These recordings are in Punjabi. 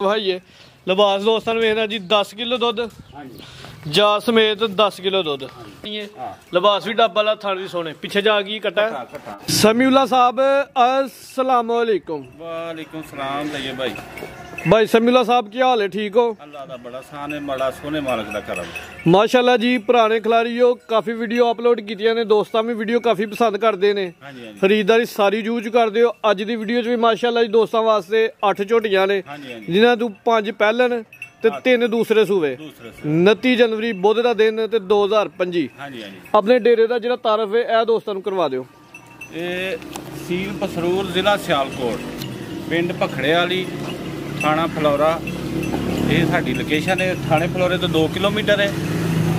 भाई है लिबास दोस्तों वेखना जी 10 किलो दुध जा समेत 10 किलो दुध लिबास भी डब्बा ला थाली सोने पीछे जा गई कटा समीउल्लाह साहब अस्सलाम वालेकुम। वालेकुम सलाम भाई भाई समीउल्लाह साहब क्या हाल है, ठीक हो? अल्लाह दा बड़ा सान है, बड़ा सोने मालक दा करम माशाल्लाह जी। पुराने खिलाड़ी हो काफी वीडियो अपलोड कीतियां ने, दोस्तां भी वीडियो काफी पसंद करते ने, खरीदारी सारी यूज करते हो। अज दी वीडियो च भी माशाल्लाह जी दोस्तां वास्ते 8 झोटियां ने जिन्हां तू 5 पहलन ते 3 दूसरे सूबे। 29 जनवरी बुध का दिन ते 2025 अपने डेरे का जिहड़ा तारफ है यह दोस्तां नूं करवा दिओ। सील पसरूर जिला सियालकोट पिंड भखड़े वाली थाना फलौरा ये साडी लोकेशन है। थाने फलौरे तो 2 किलोमीटर है,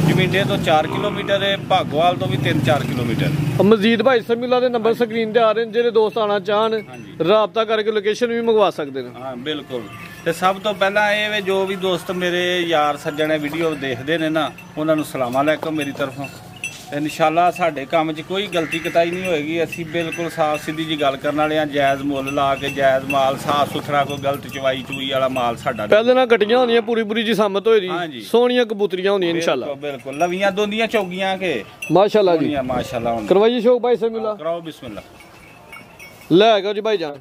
जमींडे तो 4 किलोमीटर है, भागोवाल तो भी 3-4 किलोमीटर। मजीद भाई समीउल्लाह दे नंबर स्क्रीन ते आ रहे हैं, जेह्ड़े दोस्त आना चाहन राबता करके लोकेशन भी मंगवा सकते हैं। हाँ बिल्कुल। तो सब तो पहला ये जो भी दोस्त मेरे यार सज्जन वीडियो देखते हैं ना उन्होंने सलाम अलैकुम मेरी तरफों। इंशाल्लाह साडे काम च कोई गलती कताई नहीं होएगी। असी बिल्कुल साफ सीधी जी गल करने वाले हैं, जायज़ मुल ला के जायज़ माल साफ सुथरा, कोई गलत चवाई चुई वाला माल साडा पहले ना कटियां होंदियां पूरी पूरी जी सामत होई सोहणियां कबूतरियां होंदियां इंशाल्लाह बिल्कुल लवियां दोंदियां चौगियां के माशाल्लाह जी माशाल्लाह। करवाइए शौक भाई समीउल्लाह कराओ बिस्मिल्लाह। ले गो जी भाई जान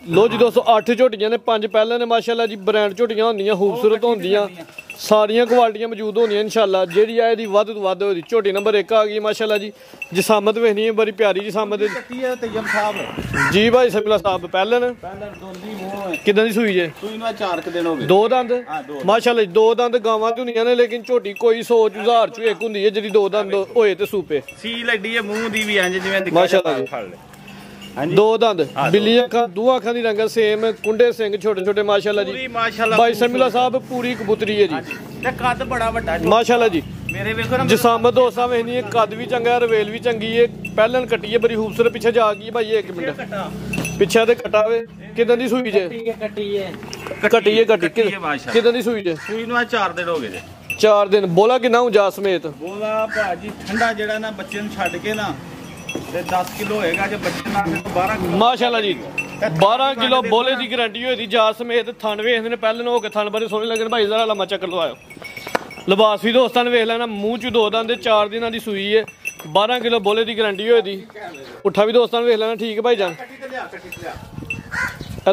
लो जी दोस्तों 8 झोटियां ने, 5 पहले ने माशाल्लाह जी। ब्रांड झोटियां होंदियां खूबसूरत होंदियां, सारियां क्वालिटियां मौजूद होंदियां इंशाल्लाह। जेहड़ी है दी वध तो वध होदी। झोटी नंबर 1 आ गई माशाल्लाह जी। जिसामत वेखनी है बड़ी प्यारी जिसामत जी भाई समीउल्लाह साहब। पहले ने किदां दी सूई जे? सूई ਨੂੰ 4 दिन हो गए। 2 दंद माशाल्लाह 2 दंद गावां दी होंदियां ने, लेकिन झोटी कोई 100,000 चों एक हुंदी है जेहड़ी 2 दंद होए ते सूपे। सील एडी है मूंह दी भी इंज जिवें माशाल्लाह जी। 2 दंद बिल्ली अखां दूआं अखां दी रंगत सेम, कुंडे सिंह छोटे छोटे माशाल्लाह जी। भाई समीउल्लाह साहब पूरी कबूतरी है जी ते कद बड़ा वड्डा माशाल्लाह जी। मेरे वेखो ना जिसामत दोस्तां वेखनी है, कद भी चंगा है, रवेल भी चंगी है, पहलन कट्टी है बड़ी खूबसूरत। पीछे जा गई भाई 1 मिनट पीछे ते कटा वे किदां दी सूई जे? कट्टी है किदां दी सूई जे? सूई ਨੂੰ 4 दिन हो गए। 4 दिन बोला किन्ना हूं जा समेत? बोला भाजी ठंडा जेड़ा ना बच्चे ਨੂੰ ਛੱਡ के ना 10 किलो होएगा जो बच्चे ना 12 किलो माशाल्लाह जी। 12 किलो बोले की गारंटी हुई थी जा समेत। थन वेखदे ने पहले हो के थन बड़े सोहने लगन भाई जरा लम्मा चक्कर लवाओ। लिबास भी दोस्तां ने वेख लेना, मूँह च 2 दंद 4 दिनों की सूई है, 12 किलो बोले की गारंटी हुई थी। उठा भी दोस्तां ने वेख लेना, ठीक है भाई जान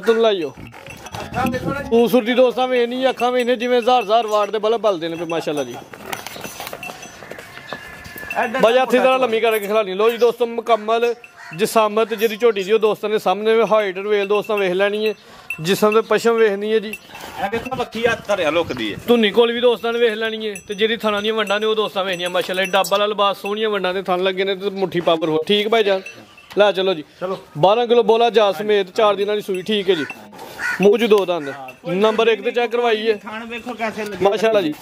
तुम लाइयो। खूबसूरती दोस्तां वेखनी अखां वेखने जिवें 1000 वाट के बल्ब बलते हैं माशाल्लाह जी। भाई हथी तरह लम्मी करके खिलानी। लो जी दोस्तों मुकम्मल जिसामत जी झोटी दी दोस्तों ने सामने हाइट वेल दोस्तों वेख लैनी है, जिसम ते पशम वेखनी है जी। धुनी कोल भी दोस्तों ने वेख लैनी है, तो जी थना दी वंडा ने दोस्तों वेखनियां माशाल्लाह। डब्बा वाला लिबास सोहनियां वंडा ने थन लगे ने, मुट्ठी पावर हो ठीक भाई जान ला चलो जी। 12 किलो बोला जा समेत 4 दिनों की सूई, ठीक है जी। मूँह च 2 दंद नंबर 1 ते चेक करवाइए माशाल्लाह जी।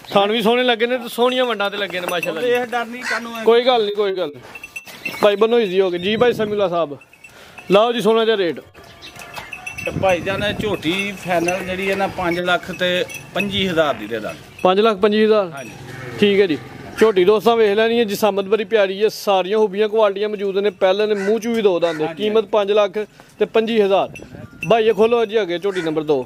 थान भी सोहने लगे ने, सोहनियां वंडा ते लगे ने माशाल्लाह। कोई गल नहीं भाई बनो इजी हो गए जी। भाई समीउल्लाह साहब लाओ जी सोना जा रेट। भाई जान झोटी फाइनल जी है ना 5 लाख ते 25,000 दी दे दा। 5 लाख 25,000 ठीक है जी। झोटी दोस्तां वेख लैनी है, जिसामत बड़ी प्यारी है, सारियां खूबियां क्वालिटियां मौजूद ने। पहले ने मूँह च भी 2 दंद, कीमत 5 लाख ते 25,000। भाई ये खोलो जी अगे झोटी नंबर 2।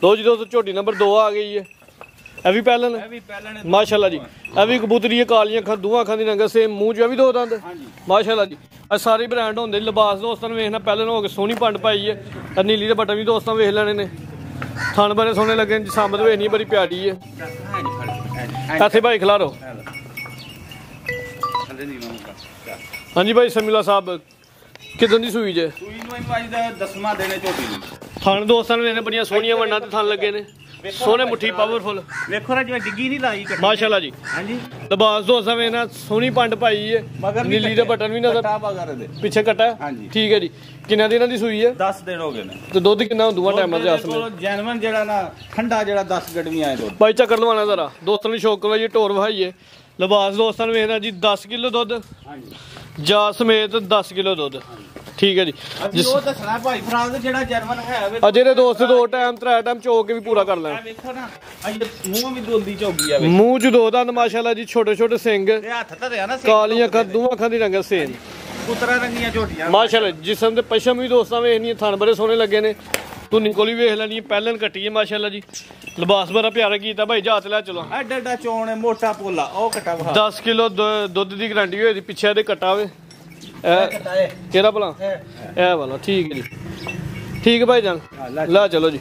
लो जी दोस्तों झोटी नंबर 2 आ गई है। ਇਹ ਵੀ ਪਹਿਲਨ माशाल्लाह जी। ਇਹ भी कबूतरी है, कालियां अखां दूआं अखां दी रंगत सेम, मूँह च भी 2 दंद माशाल्लाह जी। ਇਹ सारे ब्रांड होंगे। लिबास दोस्तों ने वेखना पहले हो के सोहनी पंड पाई है, नीली के बटन भी दोस्तों वेख लेने ने, थन बड़े सोहने लगे, जिसामत वेखनी बड़ी प्यारी है। इत्थे भाई खिलारो। हाँ जी भाई समीउल्लाह साहब किदां दी सूई जे? थन दोस्तों ने बड़ियां सोहनियां वंडा ते थन लगे ने, सोहने मुट्ठी पावरफुल देखो ना जिवें डिग्गी नहीं लाई माशाल्लाह जी। हां जी लिबास दोस्तां में ना सोहनी पंड पाई है, नीली दे बटन भी नजर पीछे कटा है, ठीक है जी। किन्ना दिनां दी सूई है? 10 दिन हो गए ने। ते दुध किन्ना हुंदा टाइम दे आस में? जैनवन जेड़ा ना ठंडा जेड़ा 10 गडवी आए दुध। भाई चक्कर लवाना जरा दोस्तों ने शौक करवाइए, टोर वहाइए। लिबास दोस्तों ने वेखना जी 10 किलो दुध जा समेत 10 किलो दुध, ठीक है जी। जेरे दोस्त 2 टाइम 3 टाइम चो के भी पूरा कर लें। मूँह च 2 दंद माशाल्लाह जी, छोटे छोटे सिंग, कालियां अखां दूआं अखां दी रंगत सेम, ਪੁੱਤਰਾ ਰੰਗੀਆਂ ਝੋਟੀਆਂ ਮਾਸ਼ਾਅੱਲਾ ਜਿਸਮ ਦੇ ਪਸ਼ਮ ਵੀ ਦੋਸਤਾਂ ਵੇਖਣੀ ਥਣ ਬੜੇ ਸੋਹਣੇ ਲੱਗੇ ਨੇ ਧੁੰਨੀ ਕੋਲੀ ਵੇਖ ਲੈਣੀ ਪਹਿਲਨ ਕੱਟੀ ਹੈ ਮਾਸ਼ਾਅੱਲਾ ਜੀ ਲਿਬਾਸ ਬੜਾ ਪਿਆਰਾ ਕੀਤਾ ਭਾਈ ਜਾ ਲੈ ਚਲੋ ਐਡਾ ਐਡਾ ਚੋਣ ਹੈ ਮੋਟਾ ਪੋਲਾ ਉਹ ਕੱਟਾ ਵਾ 10 ਕਿਲੋ ਦੁੱਧ ਦੀ ਗਰੰਟੀ ਹੋਈ ਦੀ ਪਿੱਛੇ ਇਹਦੇ ਕੱਟਾ ਵੇ ਕਿਹੜਾ ਭਲਾ ਇਹ ਵਾਲਾ ਠੀਕ ਹੈ ਜੀ ਠੀਕ ਹੈ ਭਾਈ ਜਾਨ ਲੈ ਚਲੋ ਜੀ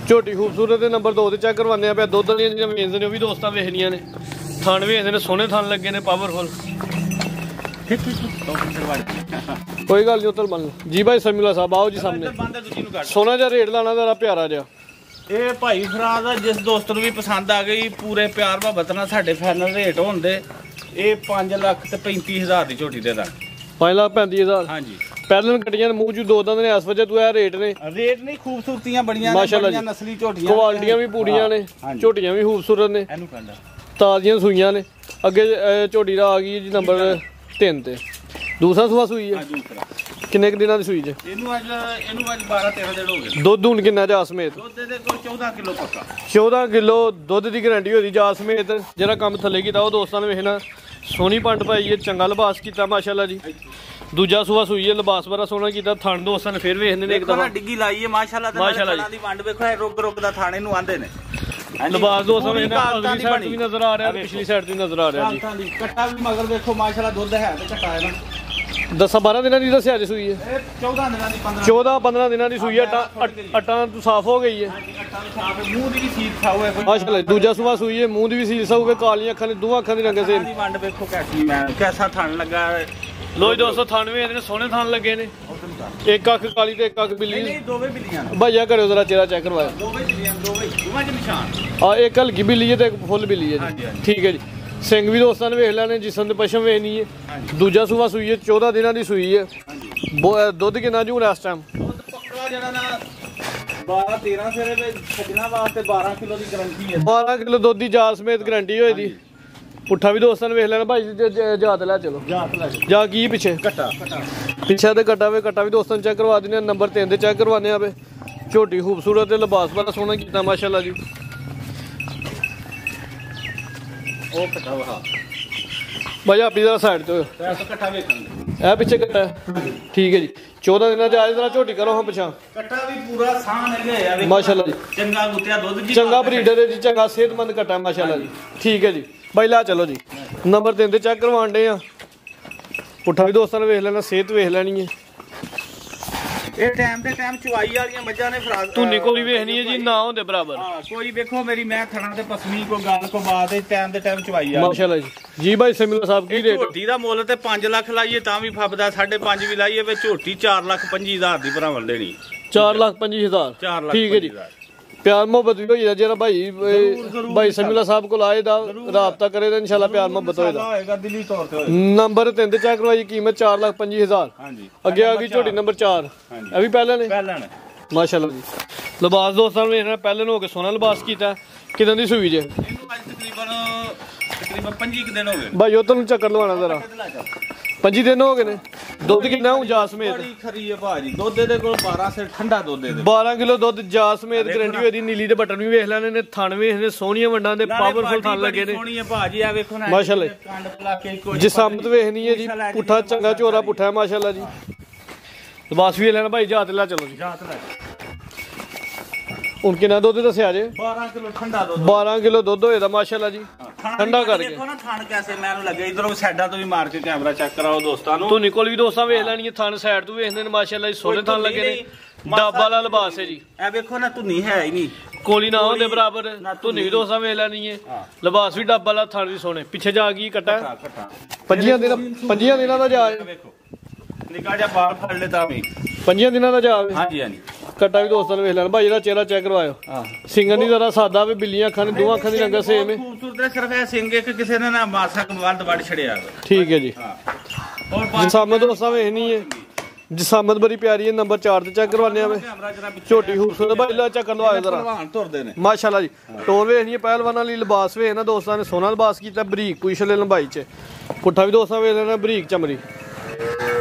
ਝੋਟੀ ਖੂਬਸੂਰਤ ਦੇ ਨੰਬਰ 2 ਤੇ ਚੈੱਕ ਕਰਵਾਉਂਦੇ ਆ ਪਿਆ ਦੁੱਧ ਵਾਲੀਆਂ ਜਿਹੜੀਆਂ ਵੇਚਦੇ ਨੇ ਉਹ ਵੀ ਦੋਸਤਾਂ ਵੇਖਣੀਆਂ ਨੇ ਥਣ ਵੇਖਦੇ ਨੇ ਸੋਹਣੇ ਥਣ ਲੱਗੇ ਨੇ ਪਾਵਰਫੁਲ ਕੋਈ ਗੱਲ ਨਹੀਂ ਉਤਰ ਮੰਨ ਜੀ ਭਾਈ ਸਮੀਲਾ ਸਾਹਿਬ ਆਓ ਜੀ ਸਾਹਮਣੇ ਸੋਨਾ ਜਿਹਾ ਰੇਟ ਲਾਣਾ ਜ਼ਰਾ ਪਿਆਰਾ ਜਿਹਾ ਇਹ ਭਾਈ ਫਰਾਜ਼ ਆ ਜਿਸ ਦੋਸਤ ਨੂੰ ਵੀ ਪਸੰਦ ਆ ਗਈ ਪੂਰੇ ਪਿਆਰ ਮੁਹੱਬਤ ਨਾਲ ਸਾਡੇ ਫਾਈਨਲ ਰੇਟ ਹੁੰਦੇ ਇਹ 5 ਲੱਖ ਤੇ 35,000 ਦੀ ਝੋਟੀ ਦੇ ਦਾਂ 5,35,000 ਹਾਂਜੀ ਪਹਿਲਾਂ ਕੱਟੀਆਂ ਮੂੰਹ ਚ ਦੋ ਦੰਦ ਨੇ ਇਸ ਵਜ੍ਹਾ ਤੂੰ ਇਹ ਰੇਟ ਨੇ ਰੇਟ ਨਹੀਂ ਖੂਬਸੂਰਤੀਆਂ ਬੜੀਆਂ ਮਾਸ਼ਾਅੱਲਾ ਨਸਲੀ ਝੋਟੀਆਂ ਕੁਆਲਟੀਆਂ ਵੀ ਪੂਰੀਆਂ ਨੇ ਝੋਟੀਆਂ ਵੀ ਖੂਬਸੂਰਤ ਨੇ ਇਹਨੂੰ ਕਹਿੰਦਾ ਤਾਜ਼ੀਆਂ ਸੂਈਆਂ ਨੇ ਅੱਗੇ ਝੋਟੀ ਦਾ ਆ ਗਈ ਜੀ ਨੰਬਰ 3 ਤੇ ਦੂਸਰਾ ਸੂਆ ਸੂਈ ਹੈ ਕਿੰਨੇ ਕੁ ਦਿਨਾਂ ਦੀ ਸੂਈ ਜੇ ਇਹਨੂੰ ਅੱਜ 12-13 ਦਿਨ ਹੋ ਗਏ ਦੁੱਧ ਹੁਣ ਕਿੰਨਾ ਜਾ ਸਮੇਤ ਦੁੱਧ ਦੇ ਕੋਲ 14 ਕਿਲੋ ਪੱਕਾ 14 ਕਿਲੋ ਦੁੱਧ ਦੀ ਗਾਰੰਟੀ ਹੋਦੀ ਜਾ ਸਮੇਤ ਜਿਹੜਾ ਕੰਮ ਥੱਲੇ ਕੀਤਾ ਉਹ ਦੋਸਤਾਂ ਨੇ ਵੇਖਣਾ ਸੋਹਣੀ ਪੰਡ ਪਾਈ ਹੈ ਚੰਗਾ ਲਿਬਾਸ ਕੀਤਾ ਮਾਸ਼ਾਅੱਲਾ ਜੀ ਦੂਜਾ ਸੂਆ ਸੂਈ ਹੈ ਲਿਬਾਸ ਬੜਾ ਸੋਹਣਾ ਕੀਤਾ ਥਣ ਦੋਸਤਾਂ ਨੇ ਫਿਰ ਵੇਖਦੇ ਨੇ ਇੱਕ ਦਫਾ ਡਿੱਗੀ ਲਾਈ ਹੈ ਮਾਸ਼ਾਅੱਲਾ ਤੇ ਥਣਾਂ ਦੀ ਵੰਡ ਵੇਖੋ ਰੁਕ ਦਾ ਥਾਣੇ ਨੂੰ ਆਂਦੇ ਨੇ ਲਿਬਾਸ ਦੋਸਤਾਂ ਨੇ ਅਗਲੀ ਸਾਈਡ ਵੀ ਨਜ਼ਰ ਆ ਰਿਹਾ ਪਿਛਲੀ ਸਾਈਡ ਵੀ ਨਜ਼ਰ ਆ ਰਿਹਾ ਜੀ ਕੱਟਾ ਵੀ ਮਗਰ ਵੇਖੋ ਮਾਸ਼ਾਅੱਲਾ ਦੁੱਧ ਹੈ ਤੇ ਕੱਟਾ ਹੈ ਨਾ 10-12 ਦਿਨਾਂ ਦੀ ਦੱਸਿਆ ਜੀ ਸੂਈ ਹੈ ਇਹ 14 ਦਿਨਾਂ ਦੀ 14-15 ਦਿਨਾਂ ਦੀ ਸੂਈ ਹੈ ਅਟਾ ਸਾਫ਼ ਹੋ ਗਈ ਹੈ ਮੂੰਹ ਦੀ ਵੀ ਸੀਲ ਖਾਓ ਹੈ ਮਾਸ਼ਾਅੱਲਾ ਦੂਜਾ ਸੂਆ ਸੂਈ ਹੈ ਮੂੰਹ ਦੀ ਵੀ ਸੀਲ ਸਾਊਗੇ ਕਾਲੀਆਂ ਅੱਖਾਂ ਨੇ ਦੋਹਾਂ ਅੱਖਾਂ ਦੀ ਰੰਗ ਸੇਮ ਦੀ ਵੰਡ ਵੇਖੋ ਕੈਸੀ ਮੈਂ ਕੈਸਾ ਥਣ ਲੱਗਾ ਲੋ 298 ਇਹਦੇ ਸੋਹਣੇ ਥਣ ਲੱਗੇ ਨੇ ਇੱਕ ਅੱਖ ਕਾਲੀ ਤੇ ਇੱਕ ਅੱਖ ਬਿੱਲੀ ਨਹੀਂ ਦੋਵੇਂ ਬਿੱਲੀਆਂ ਭਾਈਆ ਕਰਿਓ ਜ਼ਰਾ ਚਿਹਰਾ ਚੈੱਕ ਕਰਵਾਇਆ ਦੋਵੇਂ ਬਿੱਲੀਆਂ ਦੋਵਾਂ ਚ ਨਿਸ਼ਾਨ ਆ ਇੱਕ ਹਲਕੀ ਬਿੱਲੀ ਹੈ ਤੇ ਇੱਕ ਫੁੱਲ ਬਿੱਲੀ ਹੈ ਜੀ ਠੀਕ ਹੈ ਜੀ ਸਿੰਘ ਵੀ ਦੋਸਤਾਂ ਨੇ ਵੇਖ ਲੈਣੇ ਜਿਸਮ ਦੇ ਪਸ਼ਮ ਵੇਖਣੀ ਹੈ ਦੂਜਾ ਸੂਆ ਸੂਈ ਹੈ 14 ਦਿਨਾਂ ਦੀ ਸੂਈ ਹੈ ਦੁੱਧ ਕਿੰਨਾ ਜੂ ਇਸ ਟਾਈਮ ਦੁੱਧ ਪੱਕਾ ਜਿਹੜਾ ਨਾ 12-13 ਫੇਰੇ ਦੇ ਸੱਜਣਾ ਵਾਸਤੇ 12 ਕਿਲੋ ਦੀ ਗਾਰੰਟੀ ਹੈ 12 ਕਿਲੋ ਦੁੱਧ ਦੀ ਜਾਲ ਸਮੇਤ ਗਾਰੰਟੀ ਹੋਈ ਦੀ ਪੁੱਠਾ ਵੀ ਦੋਸਤਾਂ ਨੇ ਵੇਖ ਲੈਣਾ ਭਾਈ ਜਾਤ ਲੈ ਚਲੋ ਜਾ ਕੀ ਪਿੱਛੇ ਕੱਟਾ ਪਿੱਛੇ ਤੇ ਕੱਟਾ ਵੇ ਕੱਟਾ ਵੀ ਦੋਸਤਾਂ ਨੂੰ ਚੈੱਕ ਕਰਵਾ ਦਿੰਦੇ ਨੰਬਰ 3 ਤੇ ਚੈੱਕ ਕਰਵਾਉਂਦੇ ਆ ਵੇ ਝੋਟੀ ਖੂਬਸੂਰਤ ਤੇ ਲਿਬਾਸ ਬੜਾ ਸੋਹਣਾ ਕੀਤਾ ਮਾਸ਼ਾਅੱਲਾ ਜੀ ਉਹ ਕੱਟਾ ਵਾ ਭਾਈ ਆਪੀ ਜਰਾ ਸਾਈਡ ਤੇ ਕੱਟਾ ਵੇਖਣ ਇਹ ਪਿੱਛੇ ਕੱਟਾ ਠੀਕ ਹੈ ਜੀ 14 ਦਿਨਾਂ ਚ ਆਜ ਜਰਾ ਝੋਟੀ ਕਰੋ ਹਾਂ ਪਿਛਾਂ ਕੱਟਾ ਵੀ ਪੂਰਾ ਸਾਹ ਹੈਗਾ ਆ ਮਾਸ਼ਾਅੱਲਾ ਜੀ ਚੰਗਾ ਗੁੱਤਿਆ ਦੁੱਧ ਜੀ ਚੰਗਾ ਬਰੀਡਰ ਹੈ ਜੀ ਚੰਗਾ ਸਿਹਤਮੰਦ ਕੱਟਾ ਮਾਸ਼ਾਅੱਲਾ ਜੀ ਠੀਕ ਹੈ ਜੀ ਬਾਈ ਲਾ ਚਲੋ ਜੀ ਨੰਬਰ 3 ਤੇ ਚੈੱਕ ਕਰਵਾਉਂਦੇ ਆ ਪੁੱਠਾ ਵੀ ਦੋਸਤਾਂ ਨੇ ਵੇਖ ਲੈਣਾ ਸਿਹਤ ਵੇਖ ਲੈਣੀ ਹੈ ਇਹ ਟਾਈਮ ਤੇ ਟਾਈਮ ਚੁਆਈ ਵਾਲੀਆਂ ਮੱਝਾਂ ਨੇ ਫਰਾਜ਼ ਧੁੰਨੀ ਕੋਲੀ ਵੇਖਣੀ ਹੈ ਜੀ ਨਾ ਹੁੰਦੇ ਬਰਾਬਰ ਹਾਂ ਕੋਈ ਵੇਖੋ ਮੇਰੀ ਮੈਂ ਥਣਾ ਤੇ ਪਸਮੀ ਕੋ ਗੱਲ ਕੋ ਬਾਤ ਹੈ ਟਾਈਮ ਤੇ ਟਾਈਮ ਚੁਆਈ ਆ ਮਾਸ਼ਾਅੱਲਾ ਜੀ ਜੀ ਭਾਈ ਸਮੀਲਾ ਸਾਹਿਬ ਕੀ ਰੇਟ ਝੋਟੀ ਦਾ ਮੁੱਲ ਤੇ 5 ਲੱਖ ਲਾਈਏ ਤਾਂ ਵੀ ਫੱਬਦਾ 5.5 ਵੀ ਲਾਈਏ ਵੇ ਝੋਟੀ 4,25,000 ਦੀ ਭਰਾਵਾਂ ਦੇਣੀ 4,25,000 ਠੀਕ ਹੈ ਜੀ ਪਿਆਰ ਮੁਹੱਬਤ ਵੀ ਹੋਈ ਜਿਹੜਾ ਭਾਈ ਸਮੀਲਾ ਸਾਹਿਬ ਕੋਲ ਆਏ ਦਾ ਰਾਬਤਾ ਕਰੇ ਤਾਂ ਇਨਸ਼ਾਅੱਲਾ ਪਿਆਰ ਮੁਹੱਬਤ ਹੋਏਗਾ ਦਿਲੀ ਤੌਰ ਤੇ ਨੰਬਰ 3 ਤੇ ਚੈੱਕ ਕਰਵਾਈ ਕੀਮਤ 4,25,000 ਹਾਂਜੀ ਅੱਗੇ ਆ ਗਈ ਝੋਟੀ ਨੰਬਰ 4 ਇਹ ਵੀ ਪਹਿਲਾਂ ਨੇ ਮਾਸ਼ਾਅੱਲਾ ਜੀ ਲਿਬਾਸ ਦੋਸਤਾਂ ਨੂੰ ਵੇਖਣਾ ਪਹਿਲਾਂ ਹੋ ਕੇ ਸੋਹਣਾ ਲਿਬਾਸ ਕੀਤਾ ਕਿਦਾਂ ਦੀ ਸੂਈ ਜੇ ਇਹਨੂੰ ਅੱਜ ਤਕਰੀਬਨ 25 ਦਿਨ ਹੋ ਗਏ ਭਾਈ ਉਹ ਤੁਹਾਨੂੰ ਚੱਕਰ ਲਵਾਉਣਾ ਜ਼ਰਾ 25 ਦਿਨ ਹੋ ਗਏ ਨੇ ਦੁੱਧ ਕਿੰਨਾ ਹੁਣ ਜਾ ਸਮੇਤ ਬੜੀ ਖਰੀ ਹੈ ਭਾਜੀ ਦੁੱਧ ਦੇ ਕੋਲ 12 ਸੇ ਠੰਡਾ ਦੁੱਧ ਦੇ 12 ਕਿਲੋ ਦੁੱਧ ਜਾ ਸਮੇਤ ਗਰੰਟੀ ਹੋਈ ਦੀ ਨੀਲੀ ਦੇ ਬਟਨ ਵੀ ਵੇਖ ਲੈਣੇ ਨੇ ਥਣ ਵੇਖਦੇ ਸੋਹਣੀਆਂ ਵੰਡਾਂ ਦੇ ਪਾਵਰਫੁਲ ਥਣ ਲੱਗੇ ਨੇ ਸੋਹਣੀ ਹੈ ਭਾਜੀ ਆ ਵੇਖੋ ਨਾ ਮਾਸ਼ਾਅੱਲਾ ਕੰਡ ਪਲਾ ਕੇ ਕੋਈ ਜਿਸਮਤ ਵੇਖਣੀ ਹੈ ਜੀ ਪੁੱਠਾ ਚੰਗਾ ਝੋਰਾ ਪੁੱਠਾ ਹੈ ਮਾਸ਼ਾਅੱਲਾ ਜੀ ਲਿਬਾਸ ਵੀ ਲੈਣਾ ਭਾਈ ਜਾਤ ਲੈ ਚਲੋ ਜੀ ਜਾਤ ਲੈ ਹੁਣ ਕਿੰਨਾ ਦੁੱਧ ਦੱਸਿਆ ਜੇ 12 ਕਿਲੋ ਠੰਡਾ ਦੁੱਧ 12 ਕਿਲੋ ਦੁੱਧ ਹੋਏਦਾ ਮਾਸ਼ਾਅੱਲਾ ਜੀ ਠੰਡਾ ਕਰਕੇ ਦੇਖੋ ਨਾ ਥਣ ਕੈਸੇ ਮੈਨੂੰ ਲੱਗੇ ਇਧਰੋਂ ਸਾਈਡਾਂ ਤੋਂ ਵੀ ਮਾਰ ਕੇ ਕੈਮਰਾ ਚੈੱਕ ਕਰਾਓ ਦੋਸਤਾਂ ਨੂੰ ਧੁਨੀ ਕੋਲ ਵੀ ਦੋਸਤਾਂ ਵੇਖ ਲੈਣੀ ਥਣ ਸਾਈਡ ਤੋਂ ਵੇਖਦੇ ਨੇ ਮਾਸ਼ਾਅੱਲਾ ਜੀ ਸੋਹਣੇ ਥਣ ਲੱਗੇ ਨੇ ਡੱਬ ਵਾਲਾ ਲਿਬਾਸ ਹੈ ਜੀ ਇਹ ਵੇਖੋ ਨਾ ਧੁੰਨੀ ਹੈ ਹੀ ਨਹੀਂ ਕੋਲੀ ਨਾ ਹੁੰਦੇ ਬਰਾਬਰ ਧੁਨੀ ਵੀ ਦੋਸਤਾਂ ਵੇਖ ਲੈਣੀ ਹੈ ਲਿਬਾਸ ਵੀ ਡੱਬ ਵਾਲਾ ਥਣ ਵੀ ਸੋਹਣੇ ਪਿੱਛੇ ਜਾ ਗਈ ਕੱਟਾ 5 ਦਿਨਾਂ ਦਾ ਜਾ ਵੇਖੋ ਨਿਕਾ ਜਾ ਬਾਹਰ ਫੜ ਲੈ ਤਾਂ ਵੀ 5 ਦਿਨਾਂ ਦਾ ਜਾ ਹਾਂਜੀ ਹਾਂਜੀ ਕੱਟਾ ਵੀ ਦੋਸਤਾਂ ਨੂੰ ਵੇਖ ਲੈਣ ਭਾਈ ਇਹਦਾ ਚਿਹਰਾ ਚੈੱਕ ਕਰਵਾਇਓ ਸਿੰਘਾਂ ਦੀ ਜ਼ਰਾ ਸਾਦਾ ਵੀ ਬਿੱਲੀਆਂ ਅੱਖਾਂ ਨੇ ਦੋਹਾਂ ਅੱਖਾਂ ਦੀ ਰੰਗ ਸੇਮ ਹੈ ਖੂਬਸੂਰਤ ਹੈ ਸਿਰਫ ਇਹ ਸਿੰਘ ਇੱਕ ਕਿਸੇ ਨੇ ਨਾ ਮਾਸਾ ਕਮਾਲ ਵੱਢ ਛੜਿਆ ਠੀਕ ਹੈ ਜੀ ਜਿਸਾਮਤ ਦੋਸਤਾਂ ਵੇਖਣੀ ਹੈ ਜਿਸਾਮਤ ਬੜੀ ਪਿਆਰੀ ਹੈ ਨੰਬਰ 4 ਤੇ ਚੈੱਕ ਕਰਵਾਉਂਦੇ ਆ ਵੇ ਝੋਟੀ ਖੂਬਸੂਰਤ ਭਾਈ ਲਾ ਚੱਕਰ ਲਵਾਇਓ ਜ਼ਰਾ ਤੁਰਦੇ ਨੇ ਮਾਸ਼ਾਅੱਲਾ ਜੀ ਟੋਰ ਵੇਖਣੀ ਹੈ ਪਹਿਲਵਾਨਾਂ ਲਈ ਲਿਬਾਸ ਵੇਖ ਨਾ ਦੋਸਤਾਂ ਨੇ ਸੋਹਣਾ ਲਿਬਾਸ ਕੀਤਾ ਬਰੀਕ ਪੁੱਛਲੇ ਲੰਬਾਈ 'ਚ ਪੁੱਠਾ ਵੀ ਦੋਸਤਾਂ ਵੇਖ ਲੈਣਾ ਬਰੀਕ ਚਮੜੀ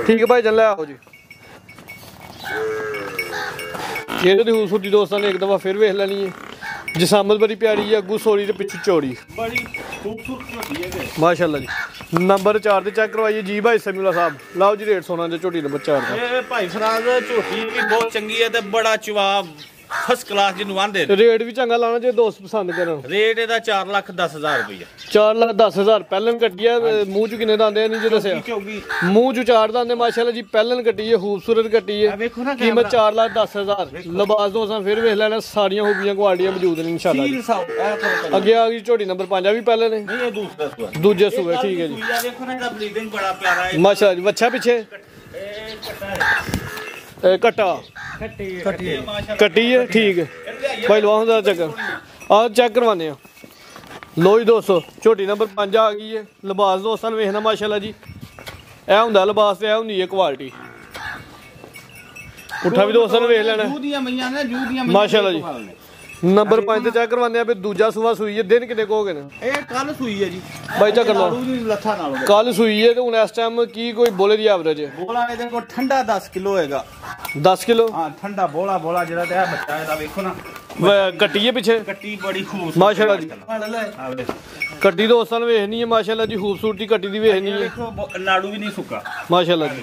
ਠੀਕ ਹੈ ਭਾਈ ਚੱਲ ਲੈ ਆਓ ਜੀ ਚਿਹਰੇ ਦੀ ਖੂਬਸੂਰਤੀ ਦੋਸਤਾਂ ਨੇ ਇੱਕ ਦਫਾ ਫਿਰ ਵੇਖ ਲੈਣੀ ਹੈ ਜਿਸਾਮਤ ਬੜੀ ਪਿਆਰੀ ਹੈ ਅੱਗੂ ਸੋਰੀ ਤੇ ਪਿੱਛੇ ਚੌੜੀ ਬੜੀ ਖੂਬਸੂਰਤ ਝੋਟੀ ਹੈ ਮਾਸ਼ਾਅੱਲਾ ਜੀ ਨੰਬਰ 4 ਤੇ ਚੈੱਕ ਕਰਵਾਈਏ ਜੀ ਭਾਈ ਸਮੀਲਾ ਸਾਹਿਬ। ਲਓ ਜੀ ਰੇਟ ਸੋਨਾ ਦੇ ਝੋਟੀ ਨੰਬਰ 4 ਦਾ। ਇਹ ਭਾਈ ਫਰਾਜ਼ ਝੋਟੀ ਵੀ ਬਹੁਤ ਚੰਗੀ ਹੈ ਤੇ ਬੜਾ ਜਵਾਬ ਫਸਟ ਕਲਾਸ ਜਿਹਨੂੰ ਆਂਦੇ ਰੇਟ ਵੀ ਚੰਗਾ ਲਾਣਾ ਜੇ ਦੋਸਤ ਪਸੰਦ ਕਰਨ। ਰੇਟ ਇਹਦਾ 4,10,000 ਰੁਪਇਆ। 4,10,000 ਪਹਿਲਨ ਕੱਟੀ ਹੈ। ਮੂੰਹ ਚ ਕਿੰਨੇ ਦੰਦ ਆ ਨਹੀਂ ਜੇ ਦੱਸਿਆ। ਮੂੰਹ ਚ 4 ਦੰਦ ਮਾਸ਼ਾਅੱਲਾ ਜੀ। ਪਹਿਲਨ ਕੱਟੀ ਹੈ, ਖੂਬਸੂਰਤ ਕੱਟੀ ਹੈ। ਕੀਮਤ 4,10,000। ਲਿਬਾਸ ਦੋਸਤਾਂ ਫਿਰ ਵੇਖ ਲੈਣਾ, ਸਾਰੀਆਂ ਖੂਬੀਆਂ ਕੁਆਲਟੀਆਂ ਮੌਜੂਦ ਨੇ ਇਨਸ਼ਾਅੱਲਾ। ਅੱਗੇ ਆ ਗਈ ਝੋਟੀ ਨੰਬਰ 5 ਵੀ ਪਹਿਲੇ ਨੇ। ਨਹੀਂ ਇਹ ਦੂਸਰਾ ਸੂਆ। ਦੂਜੇ ਸੂਏ ਠੀਕ ਹੈ ਜੀ। ਦੇਖੋ ਨਾ ਇਹਦਾ ਬਲੀਡਿੰਗ ਬੜਾ ਪਿਆਰਾ ਹੈ ਮਾਸ਼ਾਅੱਲਾ ਜੀ। ਵੱਛਾ ਪਿੱਛੇ ਕਟਾ ਕੱਟੀ ਹੈ ਠੀਕ ਹੈ ਭਾਈ। ਲਵਾਉਂ ਦਾ ਚੱਕਰ ਆਹ ਚੈੱਕ ਕਰਵਾਨੇ ਆ। ਲੋ ਜੀ ਦੋਸਤੋ ਝੋਟੀ ਨੰਬਰ 5 ਆ ਗਈ ਹੈ। ਲਿਬਾਸ ਦੋਸਤਾਂ ਨੂੰ ਵੇਖਣਾ ਮਾਸ਼ਾਅੱਲਾ ਜੀ। ਇਹ ਹੁੰਦਾ ਲਿਬਾਸ ਤੇ ਇਹ ਹੁੰਦੀ ਹੈ ਕੁਆਲਿਟੀ। ਪੁੱਠਾ ਵੀ ਦੋਸਤਾਂ ਨੂੰ ਵੇਖ ਲੈਣਾ ਮਾਸ਼ਾਅੱਲਾ ਜੀ। ਨੰਬਰ 5 ਤੇ ਚੈੱਕ ਕਰਵਾਨੇ ਆ। ਫਿਰ ਦੂਜਾ ਸੂਆ ਸੂਈ ਹੈ। ਦਿਨ ਕਿੰਨੇ ਕੋ ਹੋ ਗਏ ਨੇ? ਇਹ ਕੱਲ ਸੂਈ ਹੈ ਜੀ ਬਾਈ ਚੱਕਰ ਲਾ। ਕੱਲ ਸੂਈ ਹੈ ਤੇ ਹੁਣ ਇਸ ਟਾਈਮ ਕੀ ਕੋਈ ਬੋਲੇ ਦੀ ਐਵਰੇਜ ਹੈ? ਬੋਲਾ ਇਹਦੇ ਕੋਲ ਠੰਡਾ 10 ਕਿਲੋ ਹੋਏਗਾ। 10 ਕਿਲੋ ਹਾਂ ਠੰਡਾ ਬੋਲਾ ਜਿਹੜਾ ਤੇ ਇਹ ਬੱਚਾ ਇਹਦਾ ਵੇਖੋ ਨਾ। ਕੱਟੀ ਹੈ ਪਿੱਛੇ। ਕੱਟੀ ਬੜੀ ਖੂਬਸੂਰਤ ਮਾਸ਼ਾਅੱਲਾ ਜੀ। ਕੱਟੀ ਦੋਸਤਾਂ ਨੂੰ ਵੇਖਣੀ ਹੈ ਮਾਸ਼ਾਅੱਲਾ ਜੀ। ਖੂਬਸੂਰਤੀ ਕੱਟੀ ਦੀ ਵੇਖਣੀ ਹੈ। ਵੇਖੋ ਨਾੜੂ ਵੀ ਨਹੀਂ ਸੁੱਕਾ ਮਾਸ਼ਾਅੱਲਾ ਜੀ।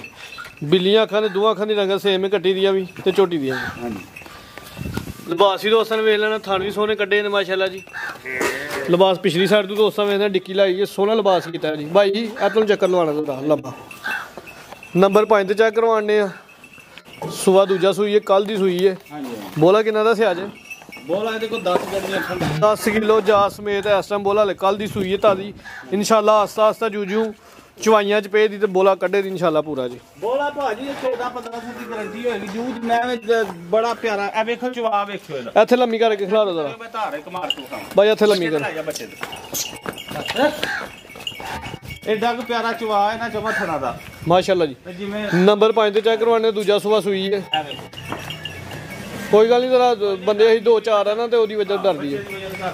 ਬਿੱਲੀਆਂ ਅੱਖਾਂ ਨੇ, ਦੋਵਾਂ ਅੱਖਾਂ ਦੀ ਰੰਗਤ ਸੇਮ ਹੈ ਕੱਟੀ ਦੀਆਂ ਵੀ ਤੇ ਝੋਟੀ ਦੀਆਂ ਵੀ। ਹਾਂਜੀ ਲਿਬਾਸ ਵੀ ਦੋਸਤਾਂ ਨੇ ਵੇਖ ਲੈਣਾ। ਥਣ ਵੀ ਸੋਹਣੇ ਕੱਢੇ ਨੇ ਮਾਸ਼ਾਅੱਲਾ ਜੀ। ਲਿਬਾਸ ਪਿਛਲੀ ਸਾਈਡ ਤੋਂ ਦੋਸਤਾਂ ਵੇਖਦੇ ਡਿੱਕੀ ਲਾਈ ਹੈ। ਸੋਹਣਾ ਲਿਬਾਸ ਕੀਤਾ ਜੀ ਭਾਈ ਜੀ। ਇਹ ਤੁਹਾਨੂੰ ਚੱਕਰ ਲਵਾਉਣਾ ਤੁਹਾਡਾ ਲੰਬਾ। ਨੰਬਰ 5 ਤੇ ਚੈੱਕ ਕਰਵਾਉਣੇ ਆ। ਸੂਆ ਦੂਜਾ ਸੂਈ ਹੈ, ਕੱਲ ਦੀ ਸੂਈ ਹੈ। ਬੋਲਾ ਕਿੰਨਾ ਦਾ ਸਿਆ ਜੇ? ਬੋਲਾ ਇਹਦੇ ਕੋਲ 10 ਗੱਡੀਆਂ ਠੰਡਾ 10 ਕਿਲੋ ਜਾ ਸਮੇਤ ਇਸ ਟਾਈਮ ਬੋਲਾ ਲੈ। ਕੱਲ ਦੀ ਸੂਈ ਹੈ ਤਾਦੀ। ਇਨਸ਼ਾਅੱਲਾ ਆਸਤਾ ਆਸਤਾ ਜੂ ਚਵਾਈਆਂ ਚ ਪਏ ਦੀ ਤੇ ਬੋਲਾ ਕੱਢੇ ਦੀ ਇਨਸ਼ਾਅੱਲਾ ਪੂਰਾ ਜੀ। ਬੋਲਾ ਭਾਜੀ 14-15 ਦੀ ਗਾਰੰਟੀ ਹੋਏਗੀ। ਜੂਦ ਮੈਂ ਬੜਾ ਪਿਆਰਾ। ਇਹ ਵੇਖੋ ਜਵਾਬ ਵੇਖਿਓ ਇਹਦਾ। ਇੱਥੇ ਲੰਮੀ ਕਰਕੇ ਖਿਲਾ ਦੋ ਜ਼ਰਾ ਮੈਂ ਧਾਰੇ ਕਮਾਰ ਤੋਂ ਖਾਂ ਬਾਈ। ਇੱਥੇ ਲੰਮੀ ਕਰ ਬੱਚੇ ਐਡਾ ਕੁ ਪਿਆਰਾ ਚਵਾ ਹੈ ਨਾ ਜਮਾ ਥਣਾ ਦਾ ਮਾਸ਼ਾਅੱਲਾ ਜੀ। ਜਿਵੇਂ ਨੰਬਰ 5 ਤੇ ਚੈੱਕ ਕਰਵਾਣੇ। ਦੂਜਾ ਸੂਆ ਸੂਈ ਹੈ। ਕੋਈ ਗੱਲ ਨਹੀਂ ਜ਼ਰਾ ਬੰਦੇ ਅਸੀਂ 2-4 ਆ ਨਾ ਤੇ ਉਹਦੀ ਵਜ੍ਹਾ ਡਰਦੀ ਹੈ।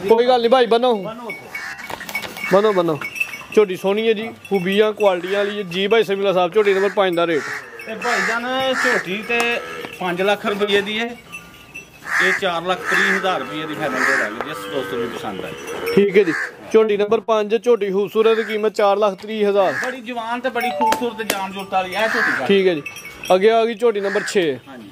ਕੋਈ ਗੱਲ ਨਹੀਂ ਭਾਈ ਬੰਨੋ ਬੰਨੋ। ਝੋਟੀ ਸੋਹਣੀ ਹੈ ਜੀ। ਖੂਬੀਆਂ ਕੁਆਲਟੀਆਂ ਵਾਲੀ ਹੈ ਜੀ ਭਾਈ ਸਮੀਲਾ ਸਾਹਿਬ। ਝੋਟੀ ਨੰਬਰ 5 ਦਾ ਰੇਟ ਤੇ ਭਾਈ ਜਾਨ ਝੋਟੀ ਤੇ 5 ਲੱਖ ਰੁਪਏ ਦੀ ਹੈ। ਇਹ 4,30,000 ਰੁਪਏ ਦੀ ਫਾਈਨਲ ਦੇ ਦਾਂਗੇ ਜਿਸ ਦੋਸਤ ਨੂੰ ਪਸੰਦ ਆਏ। ਠੀਕ ਹੈ ਜੀ। ਝੋਟੀ ਨੰਬਰ 5 ਝੋਟੀ ਖੂਬਸੂਰਤ। ਕੀਮਤ 4,30,000। ਬੜੀ ਜਵਾਨ ਤੇ ਬੜੀ ਖੂਬਸੂਰਤ ਜਾਨ ਜੁਲਤ ਵਾਲੀ ਇਹ ਝੋਟੀ। ਠੀਕ ਹੈ ਜੀ। ਅੱਗੇ ਆ ਗਈ ਝੋਟੀ ਨੰਬਰ 6। ਹਾਂਜੀ